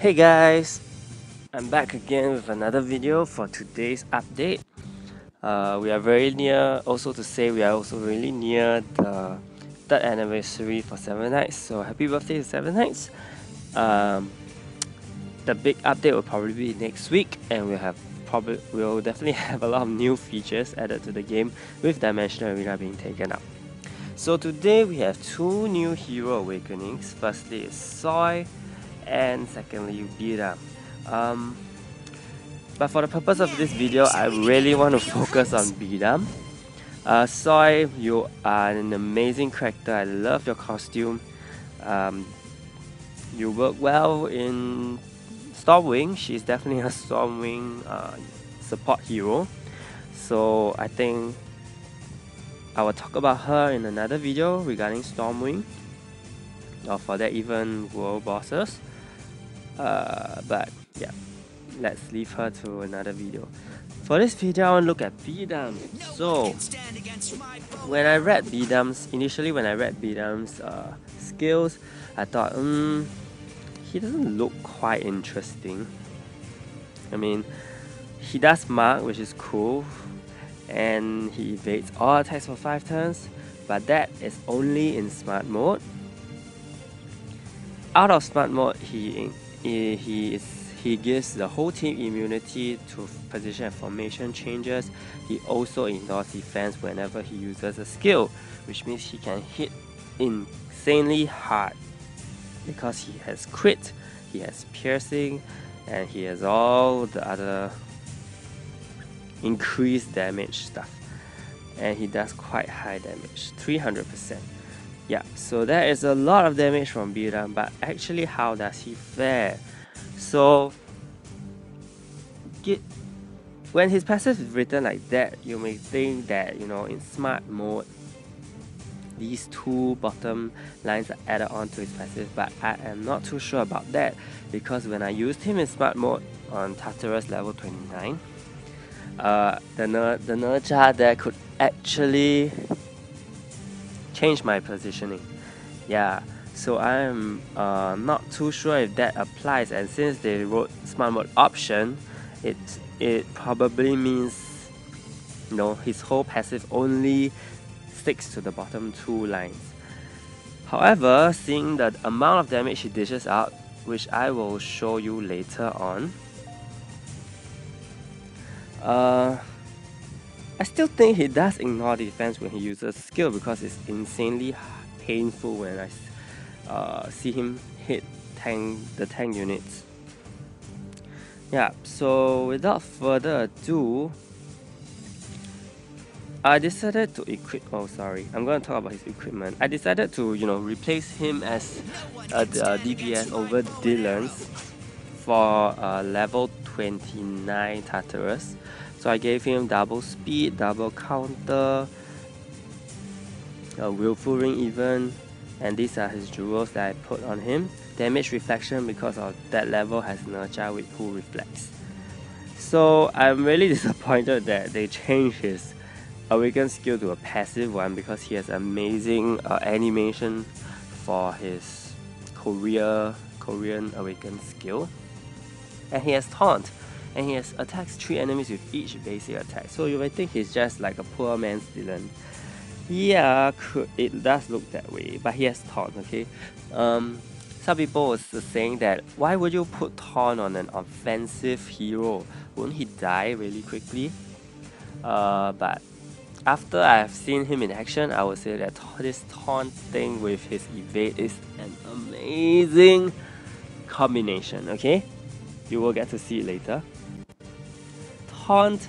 Hey guys, I'm back again with another video for today's update. We are very near, also to say we are also really near the 3rd anniversary for 7 Nights, so happy birthday to 7 Nights. The big update will probably be next week, and we'll definitely have a lot of new features added to the game with Dimensional Arena being taken up. So today we have 2 new hero awakenings. Firstly is Soy, and secondly BIDAM. But for the purpose of this video, I really want to focus on BIDAM. Soy, you are an amazing character. I love your costume. You work well in Stormwing. She's definitely a Stormwing support hero. So I think I will talk about her in another video regarding Stormwing, or for that even world bosses. But yeah, let's leave her to another video. For this video, I want to look at BIDAM. So when I read BIDAM's skills, I thought, he doesn't look quite interesting. I mean, he does mark, which is cool, and he evades all attacks for 5 turns, but that is only in smart mode. Out of smart mode, he gives the whole team immunity to position and formation changes. He also ignores defense whenever he uses a skill, which means he can hit insanely hard because he has crit, he has piercing, and he has all the other increased damage stuff. And he does quite high damage, 300%. Yeah, so that is a lot of damage from BIDAM, but actually how does he fare? So when his passive is written like that, you may think that, you know, in smart mode these 2 bottom lines are added on to his passive, but I am not too sure about that, because when I used him in smart mode on Tartarus level 29, the Nerja there could actually change my positioning. Yeah, so I'm not too sure if that applies, and since they wrote smart mode option, it probably means, you know, his whole passive only sticks to the bottom 2 lines. However, seeing the amount of damage he dishes out, which I will show you later on, I still think he does ignore defense when he uses skill, because it's insanely painful when I see him hit the tank units. Yeah, so without further ado, I decided to equip. Oh, sorry, I'm going to talk about his equipment. I decided to, you know, replace him as the DPS over Dylan's for level 29 Tartarus. So I gave him double speed, double counter, willful ring even, and these are his jewels that I put on him. Damage reflection, because of that level has Nerja with who reflects. So I'm really disappointed that they changed his Awakened skill to a passive one, because he has amazing animation for his Korean Awakened skill. And he has taunt, and he has attacks 3 enemies with each basic attack. So you might think he's just like a poor man's Dylan. Yeah, it does look that way, but he has taunt, okay? Some people was saying that, why would you put taunt on an offensive hero? Wouldn't he die really quickly? But after I have seen him in action, I would say that this taunt thing with his evade is an amazing combination, okay? You will get to see it later. Taunt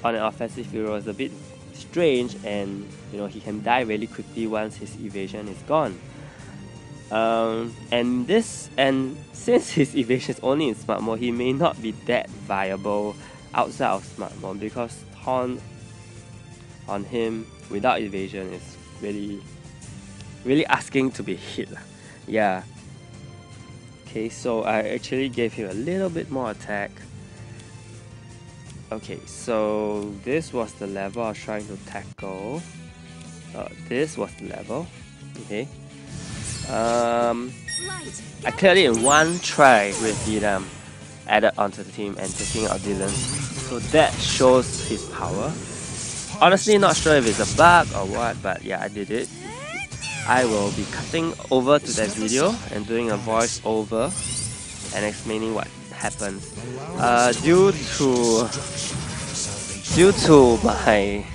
on an offensive hero is a bit strange, and you know, he can die really quickly once his evasion is gone. And since his evasion is only in smart mode, he may not be that viable outside of smart mode, because taunt on him without evasion is really asking to be hit. Yeah. Okay, so I actually gave him a little bit more attack. Okay, so this was the level I was trying to tackle. This was the level. Okay. I cleared it in one try with BIDAM added onto the team and taking out Dylan. So that shows his power. Honestly, not sure if it's a bug or what, but yeah, I did it. I will be cutting over to that video and doing a voice over and explaining what happens. Due to my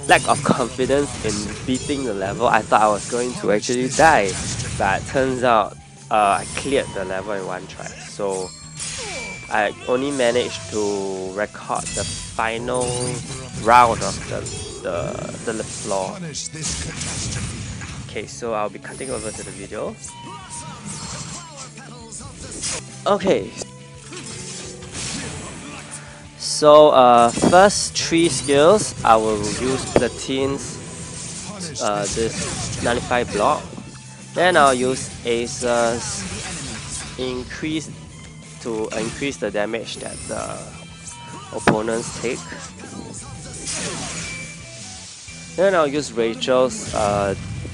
lack of confidence in beating the level, I thought I was going to actually die, but turns out I cleared the level in one try. So I only managed to record the final round of the floor. Okay, so I'll be cutting over to the video. Okay. So first 3 skills, I will use Platine's this 95 block. Then I'll use Ace's to increase the damage that the opponents take. Then I'll use Rachel's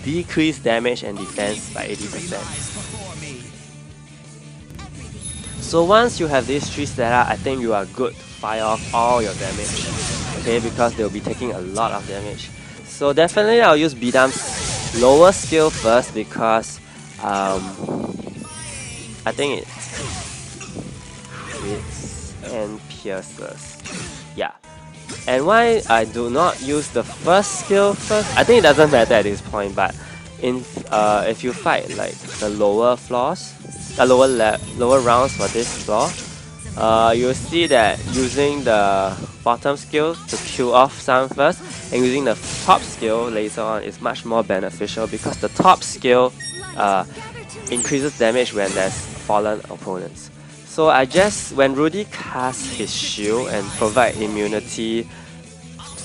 decrease damage and defense by 80%. So once you have these 3 set up, I think you are good to fire off all your damage. Okay, because they'll be taking a lot of damage. So definitely I'll use BIDAM's lower skill first because I think it hits and pierces. Yeah. And why I do not use the first skill first, I think it doesn't matter at this point, but if you fight like the lower floors, the lower rounds for this floor, you'll see that using the bottom skill to kill off some first and using the top skill later on is much more beneficial because the top skill increases damage when there's fallen opponents. So when Rudy casts his shield and provide immunity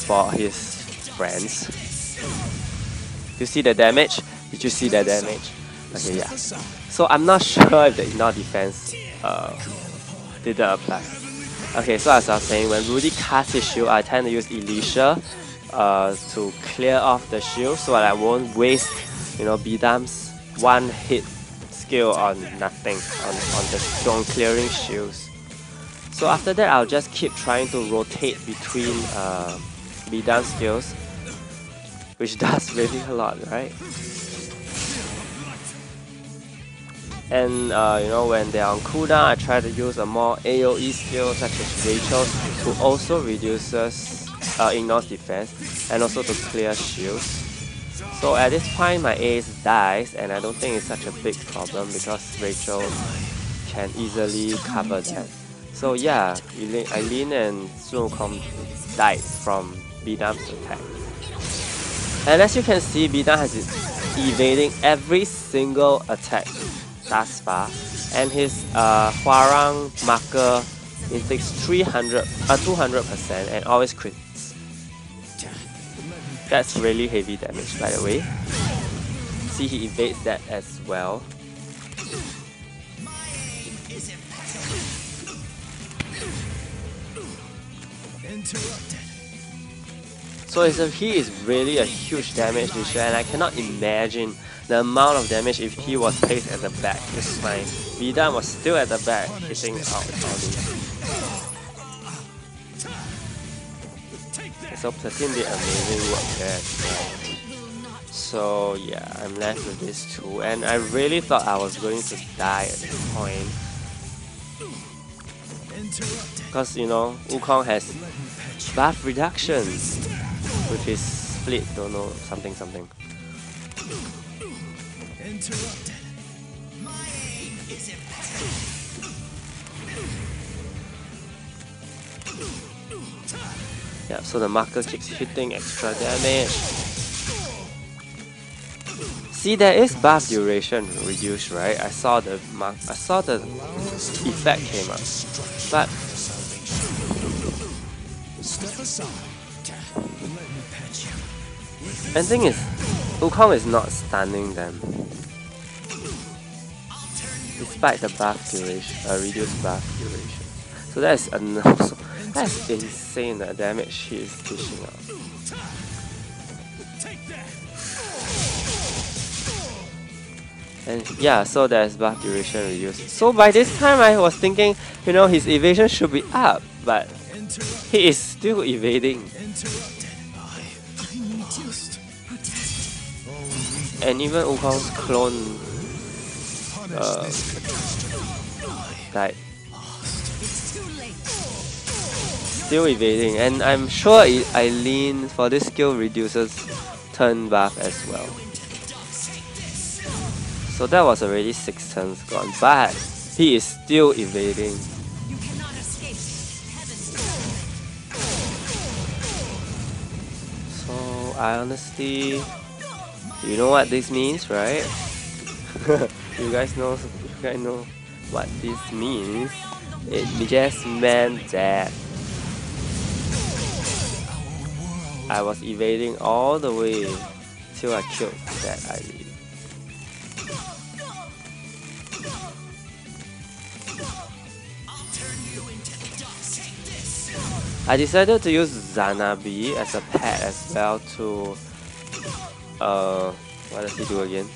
for his friends, you see the damage? Did you see the damage? Okay, yeah. So I'm not sure if the enough defense didn't apply. Okay, so as I was saying, when Rudy casts his shield, I tend to use Elisha to clear off the shield so that I won't waste, BIDAM's one hit skill on nothing, on clearing shields. So after that, I'll just keep trying to rotate between BIDAM skills, which does really a lot, right? And when they're on cooldown, I try to use a more AoE skill such as Rachel's, who also reduces ignores defense and also to clear shields. So at this point my ace dies and I don't think it's such a big problem because Rachel can easily cover that. So yeah, Eileen and Sun Wukong died from BIDAM's attack. And as you can see, BIDAM has been evading every single attack thus far, and his Hwarang marker inflicts 200% and always crits. That's really heavy damage, by the way. See, he evades that as well. So he is really a huge damage disher, and I cannot imagine the amount of damage if he was placed at the back. This is my BIDAM was still at the back, hitting out all these. So Platine did amazing work there as well. So yeah, I'm left with these 2, and I really thought I was going to die at this point. Because Wukong has buff reduction with his split, don't know, something. Yeah, so the marker keeps hitting extra damage. See, there is buff duration reduced, right? I saw the effect came up, but the thing is, Wukong is not stunning them, despite the buff duration, reduced buff duration. So that's insane, the damage he is dishing out. And yeah, so there's buff duration reduced. So by this time I was thinking, you know, his evasion should be up, but he is still evading. And even Wukong's clone died. Still evading, and I'm sure Eileen for this skill reduces turn buff as well. So that was already 6 turns gone, but he is still evading. So I honestly, you know what this means, right? You guys know what this means. It just meant that I was evading all the way till I killed that Eileen. I decided to use Zanabi as a pet as well to what does he do again?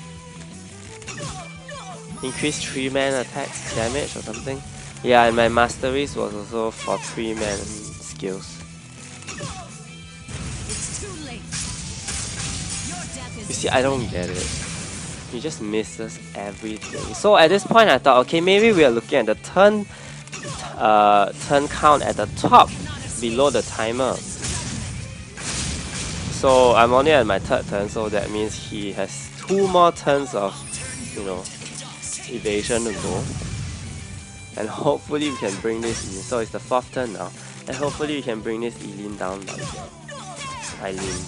Increase 3-man attack damage or something? Yeah, and my masteries was also for 3-man skills. You see, I don't get it. He just misses everything. So at this point I thought, okay, maybe we are looking at the turn count at the top below the timer. So I'm only at my 3rd turn, so that means he has 2 more turns of, you know, evasion to go. And hopefully we can bring this in. So it's the 4th turn now. And hopefully we can bring this Eileen down like that. Eileen.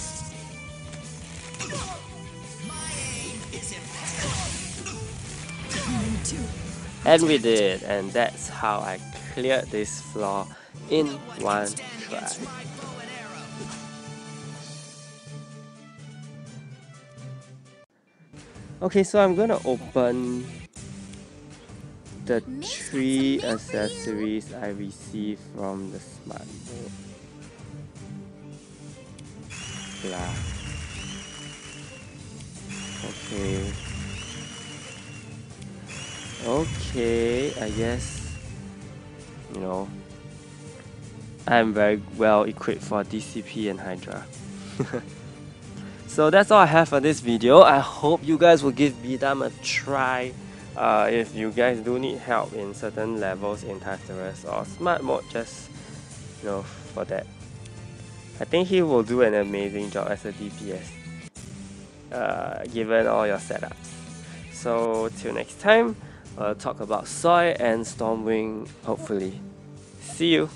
And we did, and that's how I cleared this floor in one try. Okay, so I'm gonna open the 3 accessories I received from the smart mode. Glass. Okay. Okay, I guess, you know, I'm very well equipped for DCP and Hydra. So that's all I have for this video. I hope you guys will give BIDAM a try. If you guys do need help in certain levels in Tartarus or smart mode, just, you know, for that. I think he will do an amazing job as a DPS, given all your setups. So till next time, talk about Soy and Stormwing, hopefully. See you!